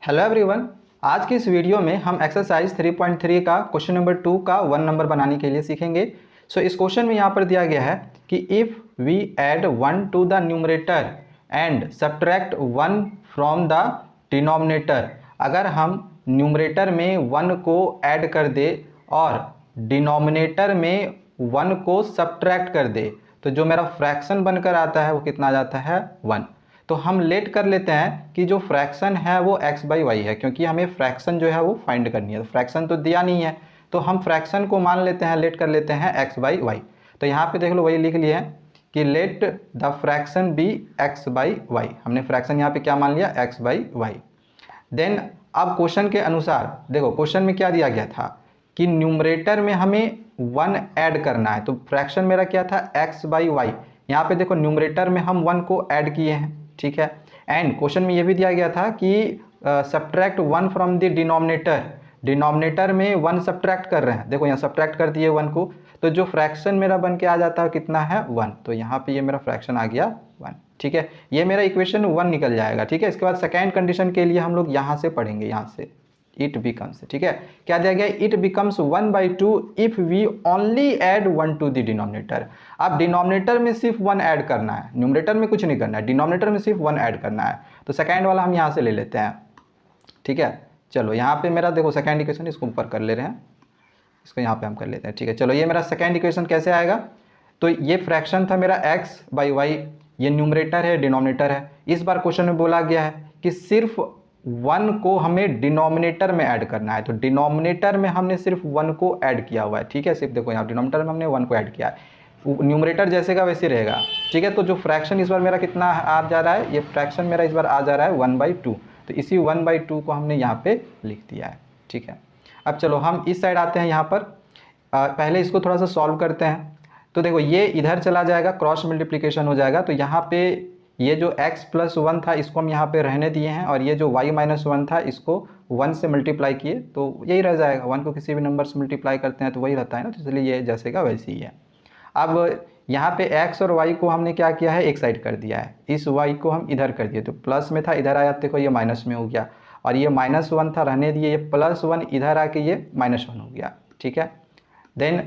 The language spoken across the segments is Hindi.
Hello everyone. आज की इस वीडियो में हम एक्सरसाइज 3.3 का क्वेश्चन नंबर 2 का 1 नंबर बनाने के लिए सीखेंगे। इस क्वेश्चन में यहाँ पर दिया गया है कि if we add 1 to the numerator and subtract 1 from the denominator, अगर हम न्यूमरेटर में 1 को ऐड कर दे और डिनोमिनेटर में 1 को सब्ट्रैक्ट कर दे तो जो मेरा फ्रैक्शन बनकर आता है वो कितना आ जाता है 1। तो हम लेट कर लेते हैं कि जो फ्रैक्शन है वो x बाई वाई है, क्योंकि हमें फ्रैक्शन जो है वो फाइंड करनी है। तो फ्रैक्शन तो दिया नहीं है तो हम फ्रैक्शन को मान लेते हैं, लेट कर लेते हैं x बाई वाई। तो यहाँ पे देख लो वही लिख लिए हैं कि let the fraction be x by Y. हमने फ्रैक्शन यहाँ पे क्या मान लिया x बाई वाई। देन अब क्वेश्चन के अनुसार देखो क्वेश्चन में क्या दिया गया था कि न्यूमरेटर में हमें 1 ऐड करना है। तो फ्रैक्शन मेरा क्या था x बाई वाई। यहाँ पे देखो न्यूमरेटर में हम 1 को ऐड किए हैं, ठीक है। एंड क्वेश्चन में ये भी दिया गया था कि subtract 1 from the denominator, denominator में 1 सब्ट्रैक्ट कर रहे हैं। देखो यहाँ सब्ट्रैक्ट कर दिए 1 को, तो जो फ्रैक्शन मेरा बन के आ जाता है कितना है 1। तो यहाँ पे ये मेरा फ्रैक्शन आ गया 1, ठीक है। ये मेरा इक्वेशन 1 निकल जाएगा, ठीक है। इसके बाद सेकेंड कंडीशन के लिए हम लोग यहाँ से पढ़ेंगे, यहाँ से इट बिकम्स, ठीक है। क्या दिया गया, it becomes 1/2 if we only add 1 to the denominator. अब डिनोमिनेटर में सिर्फ 1 ऐड करना है, न्यूमरेटर में कुछ नहीं करना है, डिनोमिनेटर में सिर्फ 1 ऐड करना है। तो सेकेंड वाला हम यहाँ से ले लेते हैं, ठीक है। चलो यहाँ पे मेरा देखो सेकेंड इक्वेशन, इसको ऊपर कर ले रहे हैं, इसको यहाँ पे हम कर लेते हैं, ठीक है। चलो ये मेरा सेकेंड इक्वेशन कैसे आएगा, तो ये फ्रैक्शन था मेरा x बाई वाई, ये न्यूमरेटर है डिनोमिनेटर है। इस बार क्वेश्चन में बोला गया है कि सिर्फ 1 को हमें डिनोमिनेटर में ऐड करना है। तो डिनोमिनेटर में हमने सिर्फ 1 को ऐड किया हुआ है, ठीक है। सिर्फ देखो यहाँ डिनोमिनेटर में हमने 1 को ऐड किया है, न्यूमरेटर जैसे का वैसे रहेगा, ठीक है। तो जो फ्रैक्शन इस बार मेरा कितना आ जा रहा है, ये फ्रैक्शन मेरा इस बार आ जा रहा है 1/2। तो इसी 1/2 को हमने यहाँ पे लिख दिया है, ठीक है। अब चलो हम इस साइड आते हैं, यहाँ पर पहले इसको थोड़ा सा सॉल्व करते हैं। तो देखो ये इधर चला जाएगा, क्रॉस मल्टीप्लिकेशन हो जाएगा। तो यहाँ पे ये जो x प्लस 1 था इसको हम यहाँ पे रहने दिए हैं, और ये जो y माइनस 1 था इसको 1 से मल्टीप्लाई किए तो यही रह जाएगा। 1 को किसी भी नंबर से मल्टीप्लाई करते हैं तो वही रहता है ना, तो इसलिए ये जैसे का वैसे ही है। अब यहाँ पे x और y को हमने क्या किया है, एक साइड कर दिया है। इस y को हम इधर कर दिए, तो प्लस में था इधर आया, देखो ये माइनस में हो गया। और ये -1 था रहने दिए, ये +1 इधर आके ये -1 हो गया, ठीक है। देन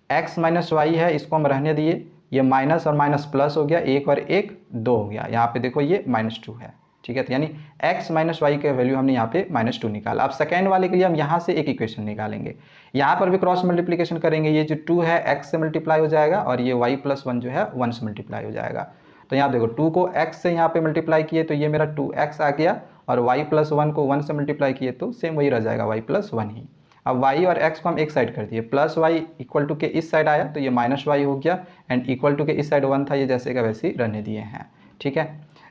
x माइनस वाई है, इसको हम रहने दिए, ये माइनस और माइनस प्लस हो गया, 1 और 1 2 हो गया। यहाँ पे देखो ये -2 है, ठीक है। तो यानी x माइनस वाई का वैल्यू हमने यहाँ पे -2 निकाला। अब सेकेंड वाले के लिए हम यहाँ से एक इक्वेशन निकालेंगे, यहाँ पर भी क्रॉस मल्टीप्लिकेशन करेंगे। ये जो 2 है x से मल्टीप्लाई हो जाएगा, और ये y प्लस 1 जो है 1 से मल्टीप्लाई हो जाएगा। तो यहाँ देखो 2 को x से यहाँ पे मल्टीप्लाई किए तो ये मेरा 2x आ गया, और y प्लस 1 को 1 से मल्टीप्लाई किए तो सेम वही रह जाएगा y प्लस 1 ही। अब y और x को हम एक साइड कर दिए, प्लस वाई इक्वल टू के इस साइड आया तो ये माइनस वाई हो गया, एंड इक्वल टू के इस साइड 1 था, ये जैसे का वैसे ही रहने दिए हैं, ठीक है।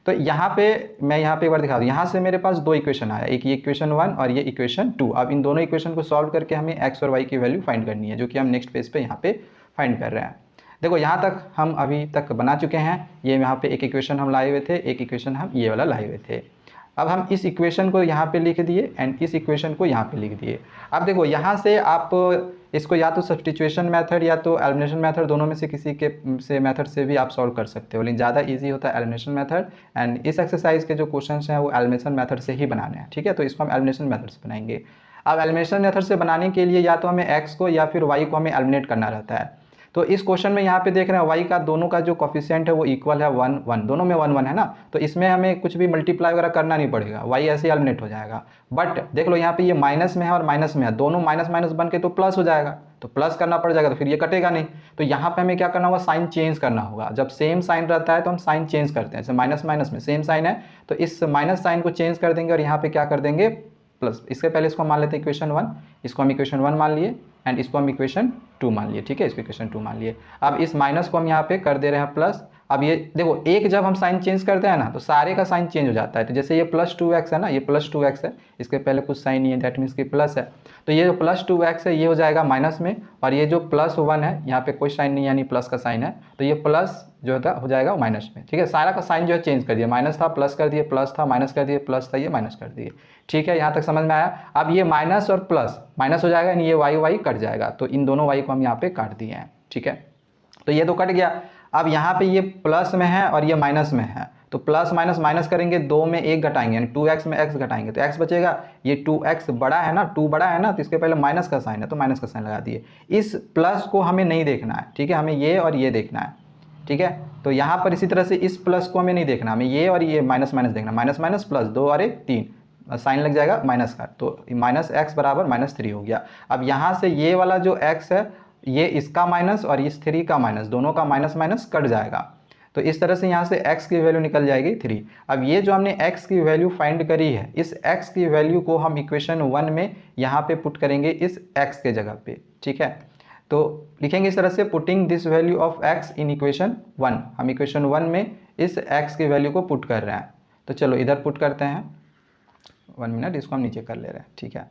तो यहाँ पे मैं यहाँ पे एक बार दिखा दूँ, यहाँ से मेरे पास 2 इक्वेशन आया, एक ये इक्वेशन 1 और ये इक्वेशन 2। अब इन दोनों इक्वेशन को सॉल्व करके हमें x और y की वैल्यू फाइंड करनी है, जो कि हम नेक्स्ट पेज पे यहाँ पे फाइंड कर रहे हैं। देखो यहाँ तक हम अभी तक बना चुके हैं। ये यहाँ पे एक इक्वेशन हम लाए हुए थे, एक इक्वेशन हम ये वाला लाए हुए थे। अब हम इस इक्वेशन को यहाँ पे लिख दिए एंड इस इक्वेशन को यहाँ पे लिख दिए। अब देखो यहाँ से आप इसको या तो सब्स्टिट्यूशन मेथड या तो एलिमिनेशन मेथड, दोनों में से किसी के से मेथड से भी आप सॉल्व कर सकते हो, लेकिन ज़्यादा इजी होता है एलिमिनेशन मेथड। एंड इस एक्सरसाइज के जो क्वेश्चंस हैं वो एलिमिनेशन मेथड से ही बनाने हैं, ठीक है। तो इसको हम एलिमिनेशन मेथड से बनाएंगे। अब एलिमिनेशन मेथड से बनाने के लिए या तो हमें x को या फिर y को हमें एलिमिनेट करना रहता है। तो इस क्वेश्चन में यहाँ पे देख रहे हैं y का दोनों का जो कोफिशिएंट है वो इक्वल है 1 1, दोनों में 1 1 है ना, तो इसमें हमें कुछ भी मल्टीप्लाई वगैरह करना नहीं पड़ेगा, y ऐसे ही एलिमिनेट हो जाएगा। बट देख लो यहाँ पे ये माइनस में है और माइनस में है, दोनों माइनस माइनस बन के तो प्लस हो जाएगा, तो प्लस करना पड़ जाएगा, तो फिर ये कटेगा नहीं। तो यहाँ पे हमें क्या करना होगा, साइन चेंज करना होगा। जब सेम साइन रहता है तो हम साइन चेंज करते हैं, जैसे माइनस माइनस में सेम साइन है तो इस माइनस साइन को चेंज कर देंगे और यहाँ पे क्या कर देंगे प्लस। इसके पहले इसको मान लेते हैं इक्वेशन 1, इसको हम इक्वेशन 1 मान लिए एंड इसको हम इक्वेशन 2 मान लिए, ठीक है। इसको इक्वेशन 2 मान लिए। अब इस माइनस को हम यहाँ पे कर दे रहे हैं प्लस। अब ये देखो एक जब हम साइन चेंज करते हैं ना तो सारे का साइन चेंज हो जाता है। तो जैसे ये +2x है ना, ये +2x है, इसके पहले कुछ साइन नहीं है, दैट मीन्स कि प्लस है। तो ये जो +2x है ये हो जाएगा माइनस में, और ये जो +1 है यहाँ पे कोई साइन नहीं यानी प्लस का साइन है, तो ये प्लस जो होता हो जाएगा माइनस में, ठीक है। सारा का साइन जो है चेंज कर दिया, माइनस था प्लस कर दिए, प्लस था माइनस कर दिए, प्लस था ये माइनस कर दिए, ठीक है। यहाँ तक समझ में आया। अब ये माइनस और प्लस माइनस हो जाएगा यानी ये y कट जाएगा, तो इन दोनों y को हम यहाँ पे काट दिए हैं, ठीक है। तो ये तो कट गया। अब यहाँ पे ये प्लस में है और ये माइनस में है, तो प्लस माइनस माइनस करेंगे, 2 में 1 घटाएंगे यानी 2x में x घटाएंगे तो x बचेगा। ये 2x बड़ा है ना, 2 बड़ा है ना, तो इसके पहले माइनस का साइन है तो माइनस का साइन लगा दिए। इस प्लस को हमें नहीं देखना है, ठीक है, हमें ये और ये देखना है, ठीक है। तो यहाँ पर इसी तरह से इस प्लस को हमें नहीं देखना, हमें ये और ये माइनस माइनस देखना, माइनस माइनस प्लस, 2 और 1 3, साइन लग जाएगा माइनस का, तो माइनस एक्स बराबर -3 हो गया। अब यहाँ से ये वाला जो x है ये इसका माइनस और इस 3 का माइनस, दोनों का माइनस माइनस कट जाएगा, तो इस तरह से यहाँ से x की वैल्यू निकल जाएगी 3। अब ये जो हमने x की वैल्यू फाइंड करी है, इस x की वैल्यू को हम इक्वेशन 1 में यहाँ पे पुट करेंगे इस x के जगह पे, ठीक है। तो लिखेंगे इस तरह से, putting this value of x in equation 1, हम इक्वेशन 1 में इस x की वैल्यू को पुट कर रहे हैं। तो चलो इधर पुट करते हैं, 1 मिनट, इसको हम नीचे कर ले रहे हैं, ठीक है।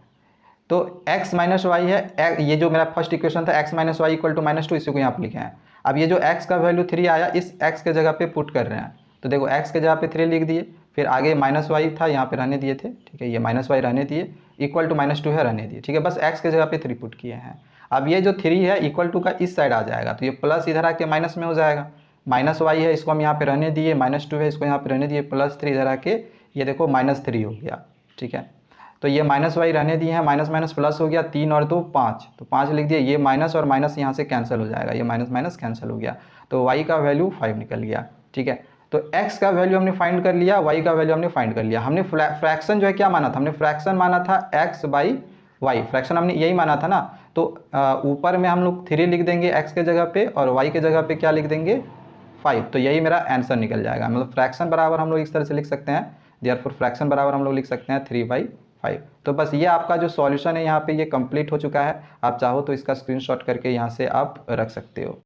तो x माइनस वाई है, ये जो मेरा फर्स्ट इक्वेशन था x minus Y equal to -2, इसी को यहाँ पर लिखे हैं। अब ये जो x का वैल्यू 3 आया, इस x के जगह पे पुट कर रहे हैं, तो देखो x के जगह पे 3 लिख दिए, फिर आगे -y था यहाँ पे रहने दिए थे, ठीक है, ये -y रहने दिए, इक्वल टू -2 है रहने दिए, ठीक है, बस x के जगह पे 3 पुट किए हैं। अब ये जो 3 है इक्वल टू का इस साइड आ जाएगा, तो ये प्लस इधर आके माइनस में हो जाएगा, -y है इसको हम यहाँ पे रहने दिए, -2 है इसको यहाँ पे रहने दिए, +3 इधर आके ये देखो -3 हो गया, ठीक है। तो ये -y रहने दिए हैं, माइनस माइनस प्लस हो गया, 3 और 2 5, तो 5 लिख दिए, ये माइनस और माइनस यहाँ से कैंसिल हो जाएगा, ये माइनस माइनस कैंसिल हो गया, तो y का वैल्यू 5 निकल गया, ठीक है। तो x का वैल्यू हमने फाइंड कर लिया, y का वैल्यू हमने फाइंड कर लिया। हमने फ्रैक्शन जो है क्या माना था, हमने फ्रैक्शन माना था x बाई वाई, फ्रैक्शन हमने यही माना था ना। तो ऊपर में हम लोग 3 लिख देंगे x के जगह पे और y के जगह पे क्या लिख देंगे 5, तो यही मेरा आंसर निकल जाएगा। मतलब फ्रैक्शन बराबर हम लोग इस तरह से लिख सकते हैं, देयरफॉर फ्रैक्शन बराबर हम लोग लिख सकते हैं 3/5। तो बस ये आपका जो सॉल्यूशन है यहाँ पे ये कंप्लीट हो चुका है। आप चाहो तो इसका स्क्रीनशॉट करके यहाँ से आप रख सकते हो।